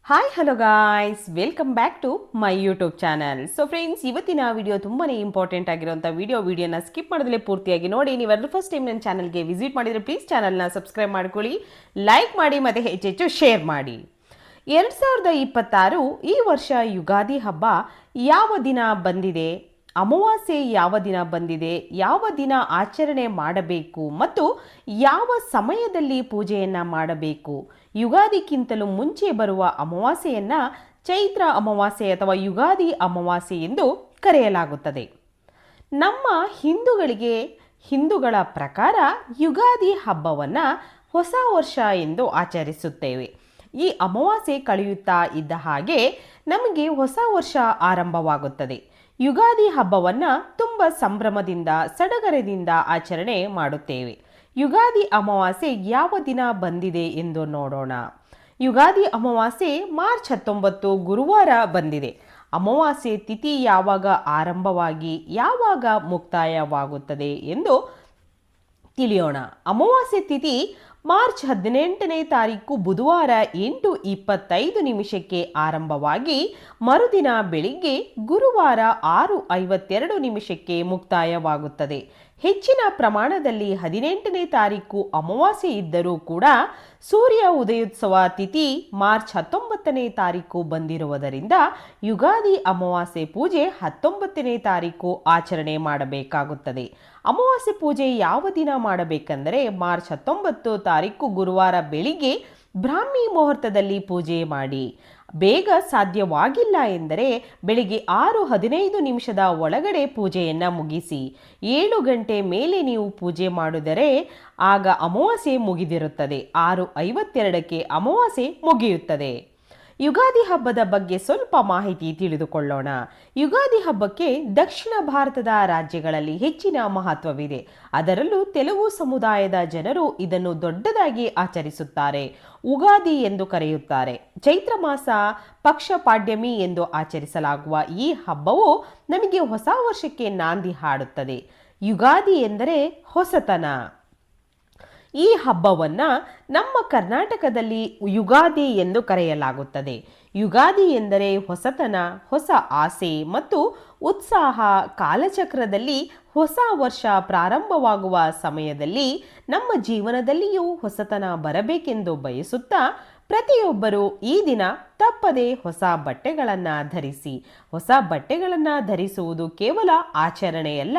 Hi hello guys, welcome back to my YouTube channel. So friends, ಇವತ್ತಿನ video ತುಂಬಾ important ಆಗಿರುವಂಥ ವಿಡಿಯೋನ skip ಮಾಡಿದ್ರೆ ಪೂರ್ತಿಯಾಗಿ ನೋಡಿ. ನೀವೆಲ್ಲರೂ ಫಸ್ಟ್ ಟೈಮ್ ನನ್ನ ಚಾನಲ್ಗೆ ವಿಸಿಟ್ ಮಾಡಿದರೆ ಪ್ಲೀಸ್ ಚಾನಲ್ನ ಸಬ್ಸ್ಕ್ರೈಬ್ ಮಾಡ್ಕೊಳ್ಳಿ, ಲೈಕ್ ಮಾಡಿ ಮತ್ತು ಹೆಚ್ಚೆಚ್ಚು ಶೇರ್ ಮಾಡಿ. 2026 ಈ ವರ್ಷ ಯುಗಾದಿ ಹಬ್ಬ ಯಾವ ದಿನ ಬಂದಿದೆ, ಅಮಾವಾಸ್ಯೆ ಯಾವ ದಿನ ಬಂದಿದೆ, ಯಾವ ದಿನ ಆಚರಣೆ ಮಾಡಬೇಕು ಮತ್ತು ಯಾವ ಸಮಯದಲ್ಲಿ ಪೂಜೆಯನ್ನು ಮಾಡಬೇಕು, ಯುಗಾದಿಗಿಂತಲೂ ಮುಂಚೆ ಬರುವ ಅಮಾವಾಸ್ಯೆಯನ್ನು ಚೈತ್ರ ಅಮಾವಾಸ್ಯೆ ಅಥವಾ ಯುಗಾದಿ ಅಮಾವಾಸ್ಯೆ ಎಂದು ಕರೆಯಲಾಗುತ್ತದೆ. ನಮ್ಮ ಹಿಂದೂಗಳ ಪ್ರಕಾರ ಯುಗಾದಿ ಹಬ್ಬವನ್ನು ಹೊಸ ವರ್ಷ ಎಂದು ಆಚರಿಸುತ್ತೇವೆ. ಈ ಅಮಾವಾಸ್ಯೆ ಕಳೆಯುತ್ತಾ ಇದ್ದ ಹಾಗೆ ನಮಗೆ ಹೊಸ ವರ್ಷ ಆರಂಭವಾಗುತ್ತದೆ. ಯುಗಾದಿ ಹಬ್ಬವನ್ನು ತುಂಬ ಸಂಭ್ರಮದಿಂದ ಸಡಗರದಿಂದ ಆಚರಣೆ ಮಾಡುತ್ತೇವೆ. ಯುಗಾದಿ ಅಮಾವಾಸ್ಯೆ ಯಾವ ದಿನ ಬಂದಿದೆ ಎಂದು ನೋಡೋಣ. ಯುಗಾದಿ ಅಮಾವಾಸ್ಯೆ ಮಾರ್ಚ್ 19 ಗುರುವಾರ ಬಂದಿದೆ. ಅಮಾವಾಸ್ಯೆ ತಿಥಿ ಯಾವಾಗ ಆರಂಭವಾಗಿ ಯಾವಾಗ ಮುಕ್ತಾಯವಾಗುತ್ತದೆ ಎಂದು ತಿಳಿಯೋಣ. ಅಮಾವಾಸ್ಯೆ ತಿಥಿ ಮಾರ್ಚ್ 18ನೇ ತಾರೀಕು ಬುಧವಾರ 8:25 ಆರಂಭವಾಗಿ ಮರುದಿನ ಬೆಳಿಗ್ಗೆ ಗುರುವಾರ 6:52 ಮುಕ್ತಾಯವಾಗುತ್ತದೆ. ಹೆಚ್ಚಿನ ಪ್ರಮಾಣದಲ್ಲಿ 18ನೇ ತಾರೀಕು ಅಮಾವಾಸ್ಯೆ ಇದ್ದರೂ ಕೂಡ ಸೂರ್ಯ ಉದಯೋತ್ಸವ ತಿಥಿ ಮಾರ್ಚ್ 19ನೇ ತಾರೀಕು ಬಂದಿರುವುದರಿಂದ ಯುಗಾದಿ ಅಮಾವಾಸ್ಯೆ ಪೂಜೆ 19ನೇ ತಾರೀಕು ಆಚರಣೆ ಮಾಡಬೇಕಾಗುತ್ತದೆ. ಅಮಾವಾಸ್ಯೆ ಪೂಜೆ ಯಾವ ದಿನ ಮಾಡಬೇಕೆಂದರೆ ಮಾರ್ಚ್ 19 ತಾರೀಕು ಗುರುವಾರ ಬೆಳಿಗ್ಗೆ ಬ್ರಾಹ್ಮಿ ಮುಹೂರ್ತದಲ್ಲಿ ಪೂಜೆ ಮಾಡಿ. ಬೇಗ ಸಾಧ್ಯವಾಗಿಲ್ಲ ಎಂದರೆ ಬೆಳಿಗ್ಗೆ 6:15 ಒಳಗಡೆ ಪೂಜೆಯನ್ನು ಮುಗಿಸಿ. 7 ಗಂಟೆ ಮೇಲೆ ನೀವು ಪೂಜೆ ಮಾಡಿದರೆ ಆಗ ಅಮಾವಾಸ್ಯೆ ಮುಗಿದಿರುತ್ತದೆ. 6:52 ಅಮಾವಾಸ್ಯೆ ಮುಗಿಯುತ್ತದೆ. ಯುಗಾದಿ ಹಬ್ಬದ ಬಗ್ಗೆ ಸ್ವಲ್ಪ ಮಾಹಿತಿ ತಿಳಿದುಕೊಳ್ಳೋಣ. ಯುಗಾದಿ ಹಬ್ಬಕ್ಕೆ ದಕ್ಷಿಣ ಭಾರತದ ರಾಜ್ಯಗಳಲ್ಲಿ ಹೆಚ್ಚಿನ ಮಹತ್ವವಿದೆ. ಅದರಲ್ಲೂ ತೆಲುಗು ಸಮುದಾಯದ ಜನರು ಇದನ್ನು ದೊಡ್ಡದಾಗಿ ಆಚರಿಸುತ್ತಾರೆ. ಉಗಾದಿ ಎಂದು ಕರೆಯುತ್ತಾರೆ. ಚೈತ್ರ ಮಾಸ ಪಕ್ಷ ಪಾಡ್ಯಮಿ ಎಂದು ಆಚರಿಸಲಾಗುವ ಈ ಹಬ್ಬವು ನಮಗೆ ಹೊಸ ವರ್ಷಕ್ಕೆ ನಾಂದಿ ಹಾಡುತ್ತದೆ. ಯುಗಾದಿ ಎಂದರೆ ಹೊಸತನ. ಈ ಹಬ್ಬವನ್ನು ನಮ್ಮ ಕರ್ನಾಟಕದಲ್ಲಿ ಯುಗಾದಿ ಎಂದು ಕರೆಯಲಾಗುತ್ತದೆ. ಯುಗಾದಿ ಎಂದರೆ ಹೊಸತನ, ಹೊಸ ಆಸೆ ಮತ್ತು ಉತ್ಸಾಹ. ಕಾಲಚಕ್ರದಲ್ಲಿ ಹೊಸ ವರ್ಷ ಪ್ರಾರಂಭವಾಗುವ ಸಮಯದಲ್ಲಿ ನಮ್ಮ ಜೀವನದಲ್ಲಿಯೂ ಹೊಸತನ ಬರಬೇಕೆಂದು ಬಯಸುತ್ತಾ ಪ್ರತಿಯೊಬ್ಬರೂ ಈ ದಿನ ತಪ್ಪದೆ ಹೊಸ ಬಟ್ಟೆಗಳನ್ನು ಧರಿಸಿ. ಹೊಸ ಬಟ್ಟೆಗಳನ್ನು ಧರಿಸುವುದು ಕೇವಲ ಆಚರಣೆಯಲ್ಲ,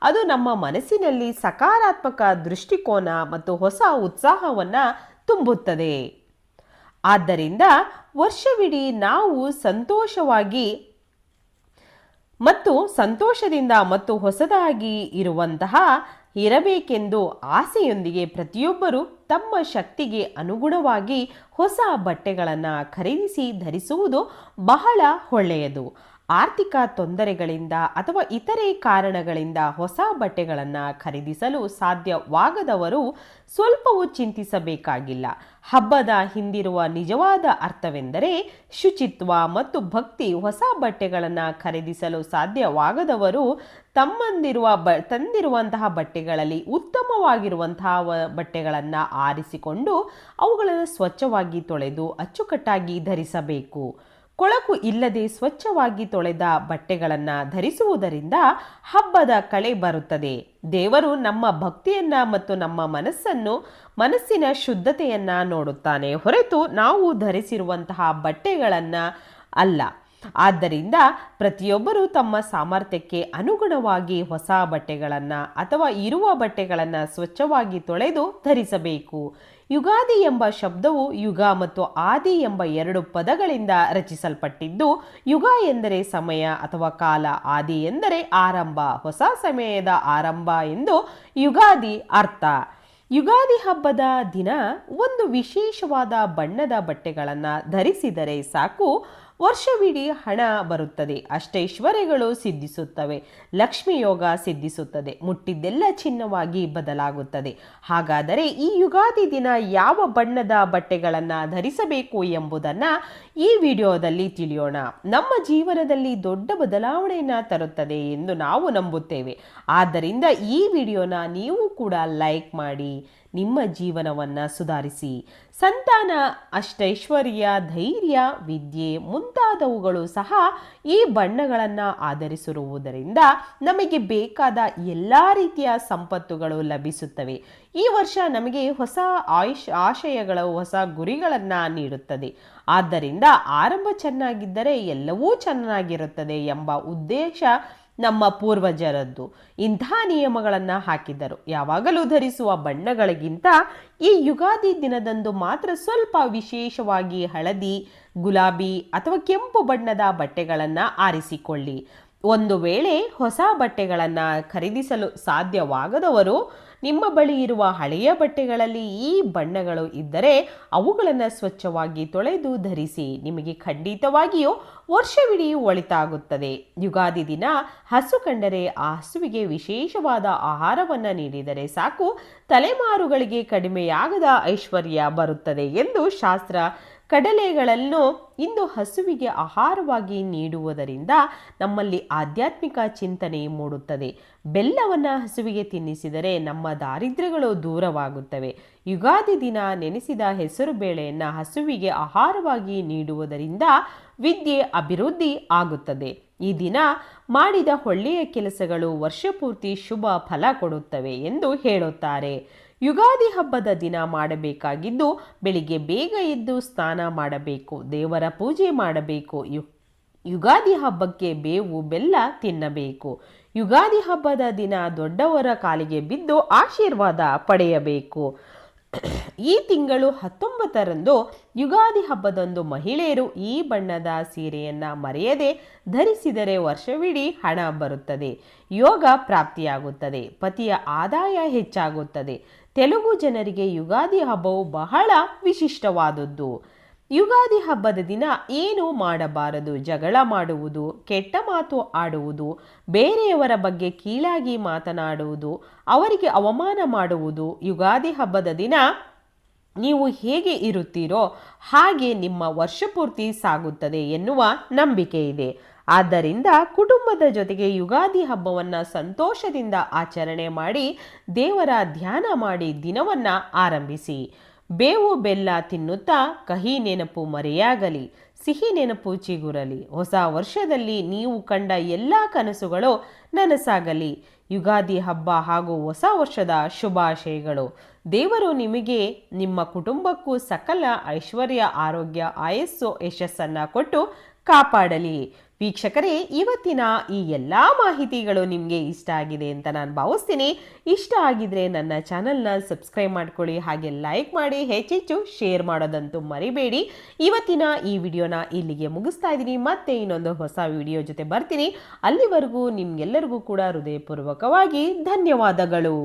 ಅದು ನಮ್ಮ ಮನಸ್ಸಿನಲ್ಲಿ ಸಕಾರಾತ್ಮಕ ದೃಷ್ಟಿಕೋನ ಮತ್ತು ಹೊಸ ಉತ್ಸಾಹವನ್ನು ತುಂಬುತ್ತದೆ. ಆದ್ದರಿಂದ ವರ್ಷವಿಡೀ ನಾವು ಸಂತೋಷದಿಂದ ಮತ್ತು ಹೊಸದಾಗಿ ಇರಬೇಕೆಂದು ಆಸೆಯೊಂದಿಗೆ ಪ್ರತಿಯೊಬ್ಬರು ತಮ್ಮ ಶಕ್ತಿಗೆ ಅನುಗುಣವಾಗಿ ಹೊಸ ಬಟ್ಟೆಗಳನ್ನು ಖರೀದಿಸಿ ಧರಿಸುವುದು ಬಹಳ ಒಳ್ಳೆಯದು. ಆರ್ಥಿಕ ತೊಂದರೆಗಳಿಂದ ಅಥವಾ ಇತರೆ ಕಾರಣಗಳಿಂದ ಹೊಸ ಬಟ್ಟೆಗಳನ್ನು ಖರೀದಿಸಲು ಸಾಧ್ಯವಾಗದವರು ಸ್ವಲ್ಪವೂ ಚಿಂತಿಸಬೇಕಾಗಿಲ್ಲ. ಹಬ್ಬದ ಹಿಂದಿರುವ ನಿಜವಾದ ಅರ್ಥವೆಂದರೆ ಶುಚಿತ್ವ ಮತ್ತು ಭಕ್ತಿ. ಹೊಸ ಬಟ್ಟೆಗಳನ್ನು ಖರೀದಿಸಲು ಸಾಧ್ಯವಾಗದವರು ತಂದಿರುವಂತಹ ಬಟ್ಟೆಗಳಲ್ಲಿ ಉತ್ತಮವಾಗಿರುವಂತಹ ಬಟ್ಟೆಗಳನ್ನು ಆರಿಸಿಕೊಂಡು ಅವುಗಳನ್ನು ಸ್ವಚ್ಛವಾಗಿ ತೊಳೆದು ಅಚ್ಚುಕಟ್ಟಾಗಿ ಧರಿಸಬೇಕು. ಕೊಳಕು ಇಲ್ಲದೆ ಸ್ವಚ್ಛವಾಗಿ ತೊಳೆದ ಬಟ್ಟೆಗಳನ್ನು ಧರಿಸುವುದರಿಂದ ಹಬ್ಬದ ಕಳೆ ಬರುತ್ತದೆ. ದೇವರು ನಮ್ಮ ಭಕ್ತಿಯನ್ನು ಮತ್ತು ನಮ್ಮ ಮನಸ್ಸಿನ ಶುದ್ಧತೆಯನ್ನು ನೋಡುತ್ತಾನೆ, ಹೊರತು ನಾವು ಧರಿಸಿರುವಂತಹ ಬಟ್ಟೆಗಳನ್ನು ಅಲ್ಲ. ಆದ್ದರಿಂದ ಪ್ರತಿಯೊಬ್ಬರೂ ತಮ್ಮ ಸಾಮರ್ಥ್ಯಕ್ಕೆ ಅನುಗುಣವಾಗಿ ಹೊಸ ಬಟ್ಟೆಗಳನ್ನು ಅಥವಾ ಇರುವ ಬಟ್ಟೆಗಳನ್ನು ಸ್ವಚ್ಛವಾಗಿ ತೊಳೆದು ಧರಿಸಬೇಕು. ಯುಗಾದಿ ಎಂಬ ಶಬ್ದವು ಯುಗ ಮತ್ತು ಆದಿ ಎಂಬ 2 ಪದಗಳಿಂದ ರಚಿಸಲ್ಪಟ್ಟಿದ್ದು, ಯುಗ ಎಂದರೆ ಸಮಯ ಅಥವಾ ಕಾಲ, ಆದಿ ಎಂದರೆ ಆರಂಭ, ಹೊಸ ಸಮಯದ ಆರಂಭ ಎಂದು ಯುಗಾದಿ ಅರ್ಥ. ಯುಗಾದಿ ಹಬ್ಬದ ದಿನ ಒಂದು ವಿಶೇಷವಾದ ಬಣ್ಣದ ಬಟ್ಟೆಗಳನ್ನು ಧರಿಸಿದರೆ ಸಾಕು, ವರ್ಷವಿಡೀ ಹಣ ಬರುತ್ತದೆ, ಅಷ್ಟೈಶ್ವರ್ಯಗಳು ಸಿದ್ಧಿಸುತ್ತವೆ, ಲಕ್ಷ್ಮಿ ಯೋಗ ಸಿದ್ಧಿಸುತ್ತದೆ, ಮುಟ್ಟಿದ್ದೆಲ್ಲ ಚಿನ್ನವಾಗಿ ಬದಲಾಗುತ್ತದೆ. ಹಾಗಾದರೆ ಈ ಯುಗಾದಿ ದಿನ ಯಾವ ಬಣ್ಣದ ಬಟ್ಟೆಗಳನ್ನು ಧರಿಸಬೇಕು ಎಂಬುದನ್ನು ಈ ವಿಡಿಯೋದಲ್ಲಿ ತಿಳಿಯೋಣ. ನಮ್ಮ ಜೀವನದಲ್ಲಿ ದೊಡ್ಡ ಬದಲಾವಣೆಯನ್ನು ತರುತ್ತದೆ ಎಂದು ನಾವು ನಂಬುತ್ತೇವೆ. ಆದ್ದರಿಂದ ಈ ವಿಡಿಯೋನ ನೀವು ಕೂಡ ಲೈಕ್ ಮಾಡಿ, ನಿಮ್ಮ ಜೀವನವನ್ನು ಸುಧಾರಿಸಿ. ಸಂತಾನ, ಅಷ್ಟೈಶ್ವರ್ಯ, ಧೈರ್ಯ, ವಿದ್ಯೆ ಮುಂತಾದವುಗಳು ಸಹ ಈ ಬಣ್ಣಗಳನ್ನು ಆಧರಿಸಿರುವುದರಿಂದ ನಮಗೆ ಬೇಕಾದ ಎಲ್ಲ ರೀತಿಯ ಸಂಪತ್ತುಗಳು ಲಭಿಸುತ್ತವೆ. ಈ ವರ್ಷ ನಮಗೆ ಹೊಸ ಆಶಯಗಳು, ಹೊಸ ಗುರಿಗಳನ್ನು ನೀಡುತ್ತದೆ. ಆದ್ದರಿಂದ ಆರಂಭ ಚೆನ್ನಾಗಿದ್ದರೆ ಎಲ್ಲವೂ ಚೆನ್ನಾಗಿರುತ್ತದೆ ಎಂಬ ಉದ್ದೇಶ ನಮ್ಮ ಪೂರ್ವಜರದ್ದು. ಇಂಥ ನಿಯಮಗಳನ್ನು ಹಾಕಿದ್ದರು. ಯಾವಾಗಲೂ ಧರಿಸುವ ಬಣ್ಣಗಳಿಗಿಂತ ಈ ಯುಗಾದಿ ದಿನದಂದು ಮಾತ್ರ ಸ್ವಲ್ಪ ವಿಶೇಷವಾಗಿ ಹಳದಿ, ಗುಲಾಬಿ ಅಥವಾ ಕೆಂಪು ಬಣ್ಣದ ಬಟ್ಟೆಗಳನ್ನು ಆರಿಸಿಕೊಳ್ಳಿ. ಒಂದು ವೇಳೆ ಹೊಸ ಬಟ್ಟೆಗಳನ್ನು ಖರೀದಿಸಲು ಸಾಧ್ಯವಾಗದವರು ನಿಮ್ಮ ಬಳಿ ಇರುವ ಹಳೆಯ ಬಟ್ಟೆಗಳಲ್ಲಿ ಈ ಬಣ್ಣಗಳು ಇದ್ದರೆ ಅವುಗಳನ್ನು ಸ್ವಚ್ಛವಾಗಿ ತೊಳೆದು ಧರಿಸಿ. ನಿಮಗೆ ಖಂಡಿತವಾಗಿಯೂ ವರ್ಷವಿಡೀ ಒಳಿತಾಗುತ್ತದೆ. ಯುಗಾದಿ ದಿನ ಹಸು ಕಂಡರೆ ಆ ಹಸುವಿಗೆ ವಿಶೇಷವಾದ ಆಹಾರವನ್ನು ನೀಡಿದರೆ ಸಾಕು, ತಲೆಮಾರುಗಳಿಗೆ ಕಡಿಮೆಯಾಗದ ಐಶ್ವರ್ಯ ಬರುತ್ತದೆ ಎಂದು ಶಾಸ್ತ್ರ. ಕಡಲೆಗಳನ್ನು ಇಂದು ಹಸುವಿಗೆ ಆಹಾರವಾಗಿ ನೀಡುವುದರಿಂದ ನಮ್ಮಲ್ಲಿ ಆಧ್ಯಾತ್ಮಿಕ ಚಿಂತನೆ ಮೂಡುತ್ತದೆ. ಬೆಲ್ಲವನ್ನು ಹಸುವಿಗೆ ತಿನ್ನಿಸಿದರೆ ನಮ್ಮ ದಾರಿದ್ರ್ಯಗಳು ದೂರವಾಗುತ್ತವೆ. ಯುಗಾದಿ ದಿನ ನೆನೆಸಿದ ಹೆಸರು ಬೇಳೆಯನ್ನು ಹಸುವಿಗೆ ಆಹಾರವಾಗಿ ನೀಡುವುದರಿಂದ ವಿದ್ಯೆ ಅಭಿವೃದ್ಧಿ ಆಗುತ್ತದೆ. ಈ ದಿನ ಮಾಡಿದ ಒಳ್ಳೆಯ ಕೆಲಸಗಳು ವರ್ಷಪೂರ್ತಿ ಶುಭ ಫಲ ಕೊಡುತ್ತವೆ ಎಂದು ಹೇಳುತ್ತಾರೆ. ಯುಗಾದಿ ಹಬ್ಬದ ದಿನ ಮಾಡಬೇಕಾಗಿದ್ದು, ಬೆಳಿಗ್ಗೆ ಬೇಗ ಎದ್ದು ಸ್ನಾನ ಮಾಡಬೇಕು, ದೇವರ ಪೂಜೆ ಮಾಡಬೇಕು. ಯುಗಾದಿ ಹಬ್ಬಕ್ಕೆ ಬೇವು ಬೆಲ್ಲ ತಿನ್ನಬೇಕು. ಯುಗಾದಿ ಹಬ್ಬದ ದಿನ ದೊಡ್ಡವರ ಕಾಲಿಗೆ ಬಿದ್ದು ಆಶೀರ್ವಾದ ಪಡೆಯಬೇಕು. ಈ ತಿಂಗಳು 19ರಂದು ಯುಗಾದಿ ಹಬ್ಬದಂದು ಮಹಿಳೆಯರು ಈ ಬಣ್ಣದ ಸೀರೆಯನ್ನು ಮರೆಯದೆ ಧರಿಸಿದರೆ ವರ್ಷವಿಡೀ ಹಣ ಬರುತ್ತದೆ, ಯೋಗ ಪ್ರಾಪ್ತಿಯಾಗುತ್ತದೆ, ಪತಿಯ ಆದಾಯ ಹೆಚ್ಚಾಗುತ್ತದೆ. ತೆಲುಗು ಜನರಿಗೆ ಯುಗಾದಿ ಹಬ್ಬವು ಬಹಳ ವಿಶಿಷ್ಟವಾದದ್ದು. ಯುಗಾದಿ ಹಬ್ಬದ ದಿನ ಏನು ಮಾಡಬಾರದು? ಜಗಳ ಮಾಡುವುದು, ಕೆಟ್ಟ ಮಾತು ಆಡುವುದು, ಬೇರೆಯವರ ಬಗ್ಗೆ ಕೀಳಾಗಿ ಮಾತನಾಡುವುದು, ಅವರಿಗೆ ಅವಮಾನ ಮಾಡುವುದು. ಯುಗಾದಿ ಹಬ್ಬದ ದಿನ ನೀವು ಹೇಗೆ ಇರುತ್ತೀರೋ ಹಾಗೆ ನಿಮ್ಮ ವರ್ಷಪೂರ್ತಿ ಸಾಗುತ್ತದೆ ಎನ್ನುವ ನಂಬಿಕೆ ಇದೆ. ಆದ್ದರಿಂದ ಕುಟುಂಬದ ಜೊತೆಗೆ ಯುಗಾದಿ ಹಬ್ಬವನ್ನು ಸಂತೋಷದಿಂದ ಆಚರಣೆ ಮಾಡಿ ದೇವರ ಧ್ಯಾನ ಮಾಡಿ ದಿನವನ್ನು ಆರಂಭಿಸಿ. ಬೇವು ಬೆಲ್ಲ ತಿನ್ನುತ್ತಾ ಕಹಿ ನೆನಪು ಮರೆಯಾಗಲಿ, ಸಿಹಿ ನೆನಪು ಚಿಗುರಲಿ. ಹೊಸ ವರ್ಷದಲ್ಲಿ ನೀವು ಕಂಡ ಎಲ್ಲ ಕನಸುಗಳು ನನಸಾಗಲಿ. ಯುಗಾದಿ ಹಬ್ಬ ಹಾಗೂ ಹೊಸ ವರ್ಷದ ಶುಭಾಶಯಗಳು. ದೇವರು ನಿಮಗೆ, ನಿಮ್ಮ ಕುಟುಂಬಕ್ಕೂ ಸಕಲ ಐಶ್ವರ್ಯ, ಆರೋಗ್ಯ, ಆಯಸ್ಸು, ಯಶಸ್ಸನ್ನು ಕೊಟ್ಟು ಕಾಪಾಡಲಿ. ವೀಕ್ಷಕರೇ, ಇವತ್ತಿನ ಈ ಎಲ್ಲ ಮಾಹಿತಿಗಳು ನಿಮಗೆ ಇಷ್ಟ ಆಗಿದೆ ಅಂತ ನಾನು ಭಾವಿಸ್ತೀನಿ. ಇಷ್ಟ ಆಗಿದ್ರೆ ನನ್ನ ಚಾನಲ್ನ ಸಬ್ಸ್ಕ್ರೈಬ್ ಮಾಡ್ಕೊಳ್ಳಿ, ಹಾಗೆ ಲೈಕ್ ಮಾಡಿ, ಹೆಚ್ಚೆಚ್ಚು ಶೇರ್ ಮಾಡೋದಂತೂ ಮರಿಬೇಡಿ. ಇವತ್ತಿನ ಈ ವಿಡಿಯೋನ ಇಲ್ಲಿಗೆ ಮುಗಿಸ್ತಾ ಇದ್ದೀನಿ. ಮತ್ತೆ ಇನ್ನೊಂದು ಹೊಸ ವಿಡಿಯೋ ಜೊತೆ ಬರ್ತೀನಿ. ಅಲ್ಲಿವರೆಗೂ ನಿಮ್ಗೆಲ್ಲರಿಗೂ ಕೂಡ ಹೃದಯಪೂರ್ವಕವಾಗಿ ಧನ್ಯವಾದಗಳು.